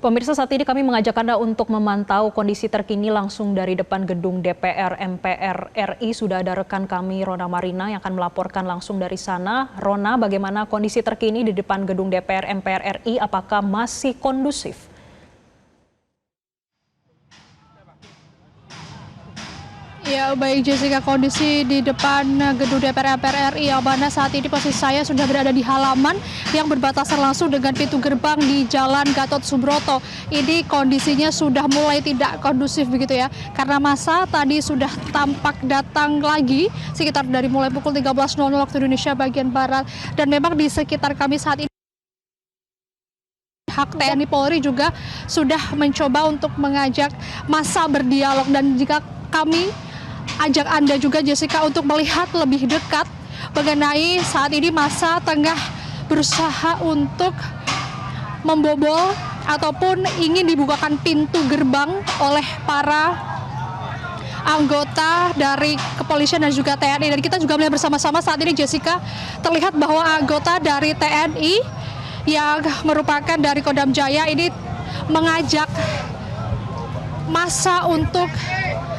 Pemirsa, saat ini kami mengajak Anda untuk memantau kondisi terkini langsung dari depan gedung DPR MPR RI. Sudah ada rekan kami Rona Marina yang akan melaporkan langsung dari sana. Rona, bagaimana kondisi terkini di depan gedung DPR MPR RI? Apakah masih kondusif? Ya, baik Jessica, kondisi di depan gedung DPR MPR RI yang mana saat ini posisi saya sudah berada di halaman yang berbatasan langsung dengan pintu gerbang di Jalan Gatot Subroto. Ini kondisinya sudah mulai tidak kondusif begitu ya, karena massa tadi sudah tampak datang lagi sekitar dari mulai pukul 13.00 waktu Indonesia bagian Barat, dan memang di sekitar kami saat ini pihak TNI Polri juga sudah mencoba untuk mengajak massa berdialog, dan jika kami ajak Anda juga Jessica untuk melihat lebih dekat mengenai saat ini massa tengah berusaha untuk membobol ataupun ingin dibukakan pintu gerbang oleh para anggota dari kepolisian dan juga TNI. Dan kita juga melihat bersama-sama saat ini Jessica, terlihat bahwa anggota dari TNI yang merupakan dari Kodam Jaya ini mengajak massa untuk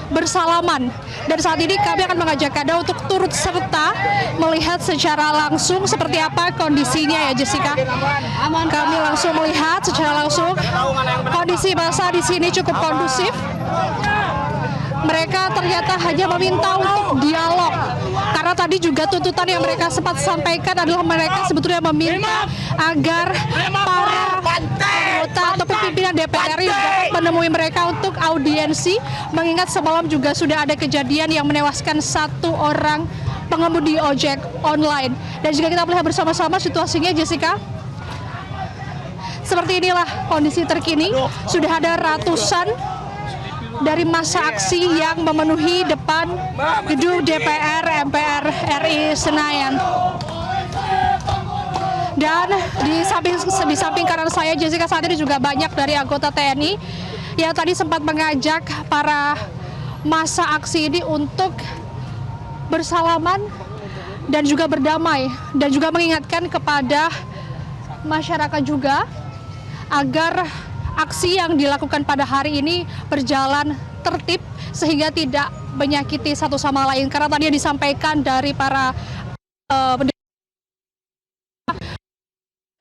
bersalaman. Dan saat ini kami akan mengajak Anda untuk turut serta melihat secara langsung seperti apa kondisinya ya Jessica. Kami langsung melihat secara langsung kondisi massa di sini cukup kondusif. Mereka ternyata hanya meminta untuk dialog, karena tadi juga tuntutan yang mereka sempat sampaikan adalah mereka sebetulnya meminta agar para anggota ataupun pimpinan DPR RI dapat menemui mereka untuk audiensi, mengingat semalam juga sudah ada kejadian yang menewaskan satu orang pengemudi ojek online. Dan jika kita melihat bersama-sama situasinya Jessica, seperti inilah kondisi terkini. Sudah ada ratusan dari massa aksi yang memenuhi depan gedung DPR MPR RI Senayan. Dan di samping kanan saya Jessica, saat ini juga banyak dari anggota TNI yang tadi sempat mengajak para massa aksi ini untuk bersalaman dan juga berdamai, dan juga mengingatkan kepada masyarakat juga agar aksi yang dilakukan pada hari ini berjalan tertib sehingga tidak menyakiti satu sama lain. Karena tadi yang disampaikan dari para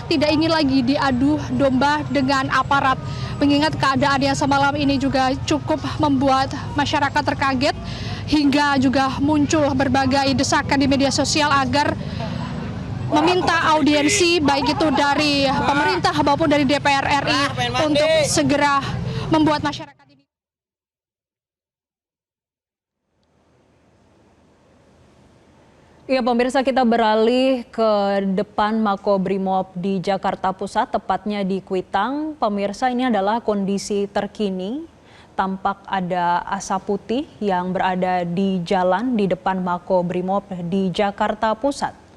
tidak ingin lagi diadu domba dengan aparat, mengingat keadaan yang semalam ini juga cukup membuat masyarakat terkaget, hingga juga muncul berbagai desakan di media sosial agar meminta audiensi baik itu dari pemerintah maupun dari DPR RI untuk segera membuat masyarakat ini. Ya, pemirsa, kita beralih ke depan Makobrimob di Jakarta Pusat, tepatnya di Kuitang. Pemirsa, ini adalah kondisi terkini. Tampak ada asap putih yang berada di jalan di depan Makobrimob di Jakarta Pusat.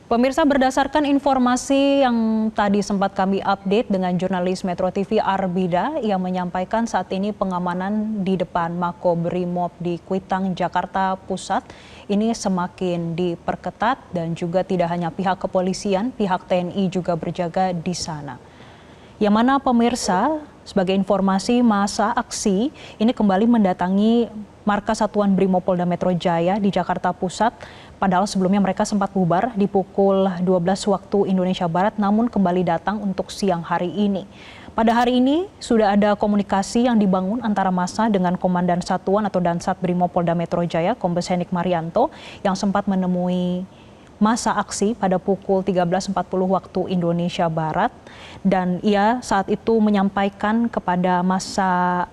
Pemirsa, berdasarkan informasi yang tadi sempat kami update dengan jurnalis Metro TV Arbida yang menyampaikan saat ini pengamanan di depan Makobrimob di Kuitang, Jakarta Pusat ini semakin diperketat, dan juga tidak hanya pihak kepolisian, pihak TNI juga berjaga di sana. Yang mana pemirsa, sebagai informasi, massa aksi ini kembali mendatangi markas Satuan Brimopolda Metro Jaya di Jakarta Pusat. Padahal sebelumnya mereka sempat bubar di pukul 12 waktu Indonesia Barat, namun kembali datang untuk siang hari ini. Pada hari ini sudah ada komunikasi yang dibangun antara massa dengan Komandan Satuan atau Dansat Brimopolda Metro Jaya, Kombes Henik Marianto, yang sempat menemui massa aksi pada pukul 13.40 waktu Indonesia Barat. Dan ia saat itu menyampaikan kepada massa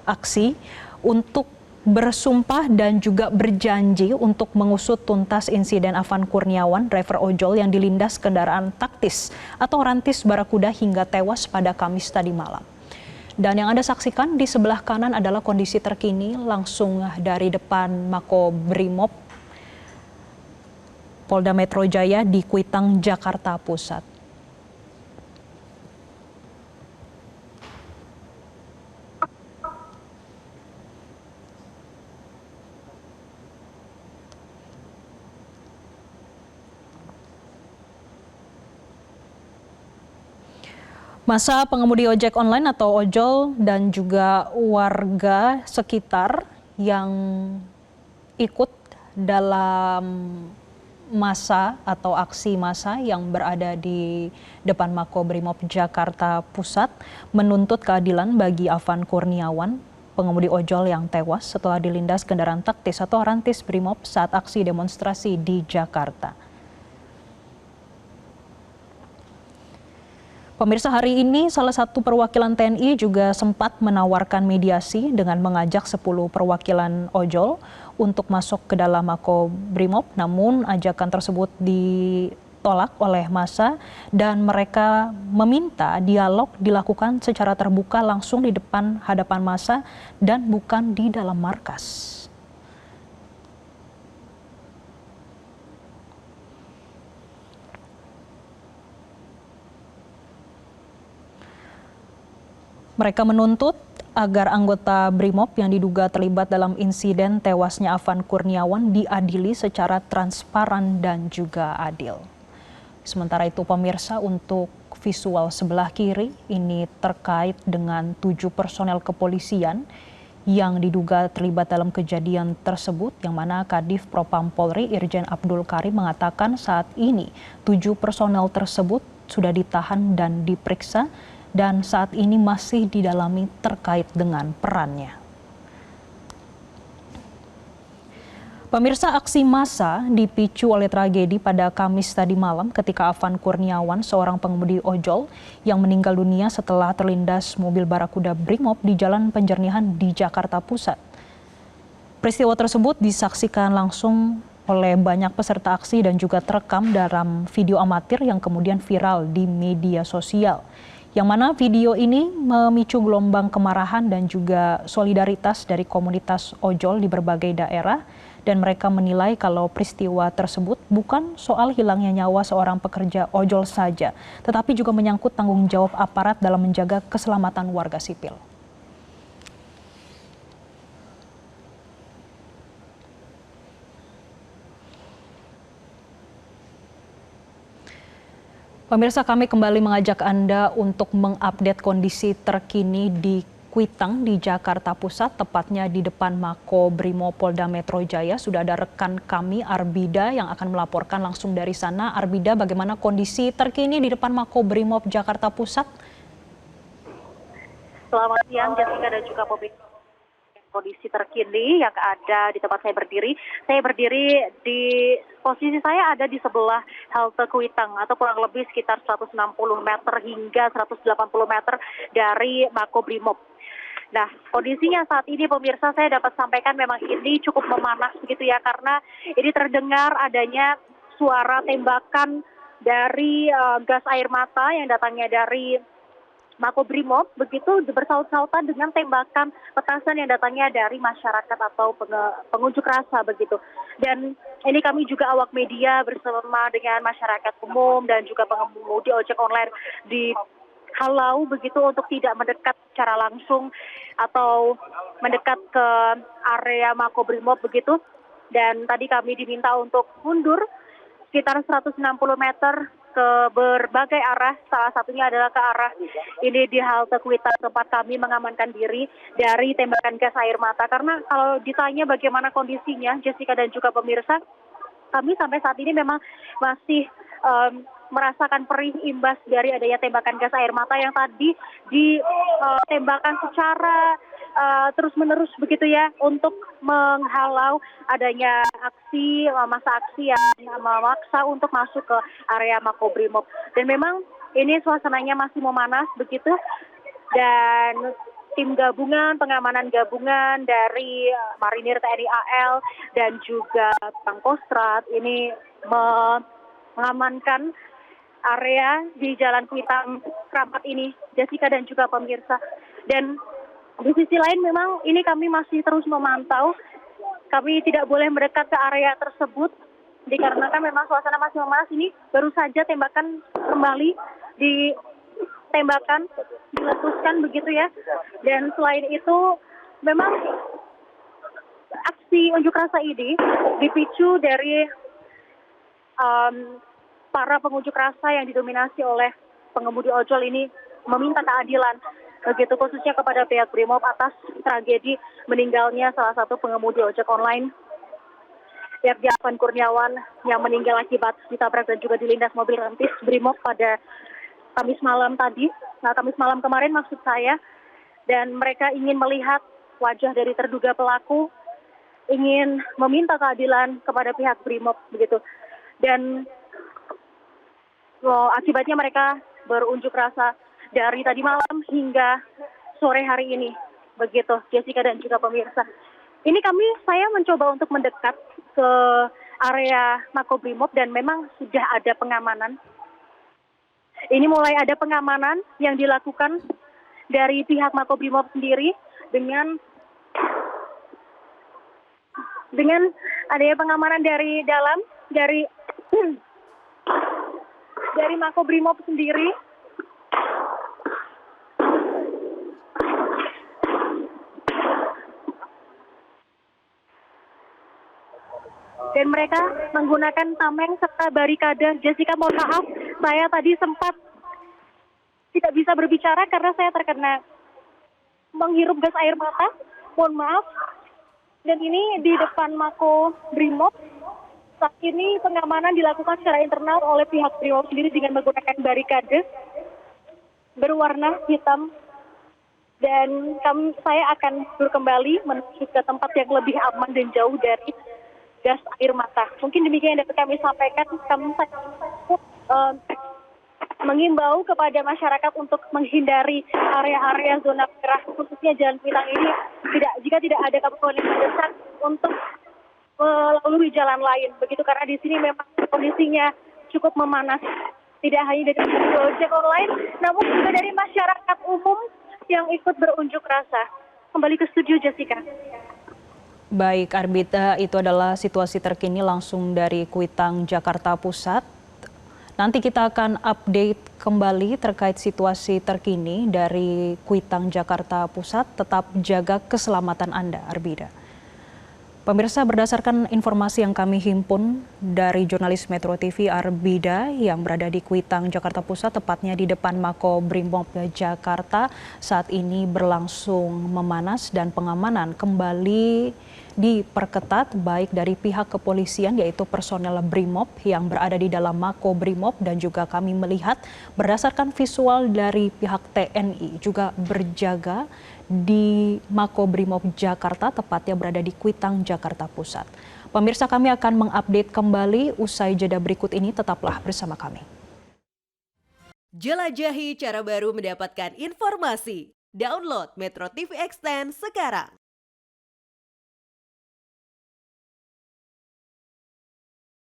aksi untuk bersumpah dan juga berjanji untuk mengusut tuntas insiden Afan Kurniawan, driver ojol yang dilindas kendaraan taktis atau rantis Barakuda hingga tewas pada Kamis tadi malam. Dan yang Anda saksikan di sebelah kanan adalah kondisi terkini langsung dari depan Makobrimob Polda Metro Jaya di Kuitang, Jakarta Pusat. Masa pengemudi ojek online atau ojol dan juga warga sekitar yang ikut dalam masa atau aksi massa yang berada di depan Makobrimob Jakarta Pusat menuntut keadilan bagi Afan Kurniawan, pengemudi ojol yang tewas setelah dilindas kendaraan taktis atau rantis Brimob saat aksi demonstrasi di Jakarta. Pemirsa, hari ini salah satu perwakilan TNI juga sempat menawarkan mediasi dengan mengajak 10 perwakilan ojol untuk masuk ke dalam Makobrimob, namun ajakan tersebut ditolak oleh massa dan mereka meminta dialog dilakukan secara terbuka langsung di depan hadapan massa dan bukan di dalam markas. Mereka menuntut agar anggota Brimob yang diduga terlibat dalam insiden tewasnya Afan Kurniawan diadili secara transparan dan juga adil. Sementara itu pemirsa, untuk visual sebelah kiri ini terkait dengan 7 personel kepolisian yang diduga terlibat dalam kejadian tersebut, yang mana Kadif Propam Polri Irjen Abdul Karim mengatakan saat ini 7 personel tersebut sudah ditahan dan diperiksa dan saat ini masih didalami terkait dengan perannya. Pemirsa, aksi massa dipicu oleh tragedi pada Kamis tadi malam ketika Afan Kurniawan, seorang pengemudi ojol yang meninggal dunia setelah terlindas mobil Barakuda Brimob di Jalan Penjernihan di Jakarta Pusat. Peristiwa tersebut disaksikan langsung oleh banyak peserta aksi dan juga terekam dalam video amatir yang kemudian viral di media sosial. Yang mana video ini memicu gelombang kemarahan dan juga solidaritas dari komunitas ojol di berbagai daerah, dan mereka menilai kalau peristiwa tersebut bukan soal hilangnya nyawa seorang pekerja ojol saja, tetapi juga menyangkut tanggung jawab aparat dalam menjaga keselamatan warga sipil. Pemirsa, kami kembali mengajak Anda untuk mengupdate kondisi terkini di Kuitang di Jakarta Pusat, tepatnya di depan Makobrimob Polda Metro Jaya. Sudah ada rekan kami Arbida yang akan melaporkan langsung dari sana. Arbida, bagaimana kondisi terkini di depan Makobrimob Jakarta Pusat? Selamat siang Jessica dan juga pemirsa. Kondisi terkini yang ada di tempat saya berdiri. Saya berdiri di posisi saya ada di sebelah halte Kuitang atau kurang lebih sekitar 160 meter hingga 180 meter dari Makobrimob. Nah, kondisinya saat ini pemirsa saya dapat sampaikan memang ini cukup memanas begitu ya, karena ini terdengar adanya suara tembakan dari gas air mata yang datangnya dari Makobrimob, begitu bersaut-sautan dengan tembakan petasan yang datangnya dari masyarakat atau pengunjuk rasa begitu. Dan ini kami juga awak media bersama dengan masyarakat umum dan juga pengemudi ojek online dihalau begitu untuk tidak mendekat secara langsung atau mendekat ke area Makobrimob begitu. Dan tadi kami diminta untuk mundur sekitar 160 meter ke berbagai arah, salah satunya adalah ke arah ini di halte Kuitang tempat kami mengamankan diri dari tembakan gas air mata. Karena kalau ditanya bagaimana kondisinya Jessica dan juga pemirsa, kami sampai saat ini memang masih merasakan perih imbas dari adanya tembakan gas air mata yang tadi ditembakkan secara terus-menerus begitu ya, untuk menghalau adanya masa aksi yang memaksa untuk masuk ke area Makobrimob. Dan memang ini suasananya masih memanas begitu, dan tim gabungan, pengamanan gabungan dari Marinir TNI AL dan juga Pangkostrat ini mengamankan area di Jalan Kuitang Keramat ini, Jessica dan juga pemirsa. Dan di sisi lain memang ini kami masih terus memantau. Kami tidak boleh mendekat ke area tersebut dikarenakan memang suasana masih memanas. Ini baru saja tembakan kembali diletuskan begitu ya. Dan selain itu memang aksi unjuk rasa ini dipicu dari para pengunjuk rasa yang didominasi oleh pengemudi ojol ini meminta keadilan begitu khususnya kepada pihak Brimob atas tragedi meninggalnya salah satu pengemudi ojek online Irfan Kurniawan yang meninggal akibat ditabrak dan juga dilindas mobil rantis Brimob pada Kamis malam tadi. Nah, Kamis malam kemarin maksud saya, dan mereka ingin melihat wajah dari terduga pelaku, ingin meminta keadilan kepada pihak Brimob begitu. Dan akibatnya mereka berunjuk rasa dari tadi malam hingga sore hari ini. Begitu, Jessica dan juga pemirsa. Ini saya mencoba untuk mendekat ke area Makobrimob dan memang sudah ada pengamanan. Ini mulai ada pengamanan yang dilakukan dari pihak Makobrimob sendiri dengan adanya pengamanan dari dalam dari Makobrimob sendiri. Dan mereka menggunakan tameng serta barikade. Jessica, mohon maaf, saya tadi sempat tidak bisa berbicara karena saya terkena menghirup gas air mata. Mohon maaf. Dan ini di depan Mako Brimob. Saat ini pengamanan dilakukan secara internal oleh pihak Brimob sendiri dengan menggunakan barikade berwarna hitam. Dan saya akan kembali menuju ke tempat yang lebih aman dan jauh dari gas air mata. Mungkin demikian yang dapat kami sampaikan. Mengimbau kepada masyarakat untuk menghindari area-area zona merah, khususnya Jalan Kuitang ini, jika tidak ada keperluan yang mendesak untuk melalui jalan lain. Begitu, karena di sini memang kondisinya cukup memanas. Tidak hanya dari ojek online, namun juga dari masyarakat umum yang ikut berunjuk rasa. Kembali ke studio, Jessica. Baik, Arbita, itu adalah situasi terkini langsung dari Kuitang, Jakarta Pusat. Nanti kita akan update kembali terkait situasi terkini dari Kuitang, Jakarta Pusat. Tetap jaga keselamatan Anda, Arbida. Pemirsa, berdasarkan informasi yang kami himpun dari jurnalis Metro TV Arbida yang berada di Kuitang, Jakarta Pusat, tepatnya di depan Makobrimob Jakarta, saat ini berlangsung memanas dan pengamanan kembali diperketat baik dari pihak kepolisian yaitu personel Brimob yang berada di dalam Makobrimob, dan juga kami melihat berdasarkan visual dari pihak TNI juga berjaga di Makobrimob Jakarta, tepatnya berada di Kuitang, Jakarta Pusat. Pemirsa, kami akan mengupdate kembali usai jeda berikut ini, tetaplah bersama kami. Jelajahi cara baru mendapatkan informasi. Download Metro TV Extend sekarang.